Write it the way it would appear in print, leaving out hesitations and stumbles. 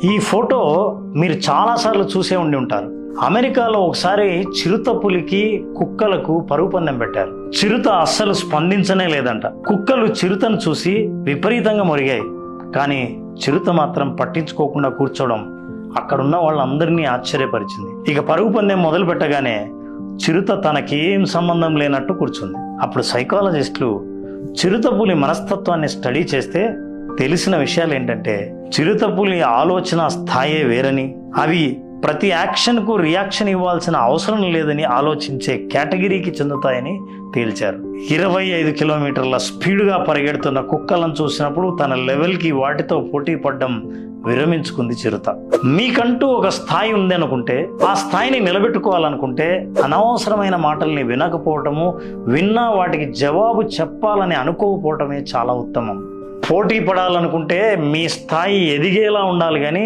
ఈ ఫోటో మీరు చాలాసార్లు చూసే ఉండి ఉంటారు. అమెరికాలో ఒకసారి చిరుత పులికి కుక్కలకు పరుగు పందెం పెట్టారు. చిరుత అస్సలు స్పందించనే లేదంట. కుక్కలు చిరుతను చూసి విపరీతంగా మొరిగాయి. కానీ చిరుత మాత్రం పట్టించుకోకుండా కూర్చోవడం అక్కడున్న వాళ్ళందరినీ ఆశ్చర్యపరిచింది. ఇక పరుగు పందెం మొదలు పెట్టగానే చిరుత తనకేం సంబంధం లేనట్టు కూర్చుంది. అప్పుడు సైకాలజిస్టులు చిరుతపులి మనస్తత్వాన్ని స్టడీ చేస్తే తెలిసిన విషయాలు ఏంటంటే, చిరుతపులి ఆలోచన స్థాయే వేరని, అవి ప్రతి యాక్షన్కు రియాక్షన్ ఇవ్వాల్సిన అవసరం లేదని ఆలోచించే కేటగిరీకి చెందుతాయని తేల్చారు. 25 కిలోమీటర్ల స్పీడ్గా పరిగెడుతున్న కుక్కలను చూసినప్పుడు తన లెవెల్కి వాటితో పోటీ పడడం విరమించుకుంది చిరుత. మీకంటూ ఒక స్థాయి ఉంది అనుకుంటే, ఆ స్థాయిని నిలబెట్టుకోవాలనుకుంటే అనవసరమైన మాటల్ని వినకపోవటము, విన్నా వాటికి జవాబు చెప్పాలని అనుకోకపోవటమే చాలా ఉత్తమం. పోటీ పడాలనుకుంటే మీ స్థాయి ఎదిగేలా ఉండాలి కానీ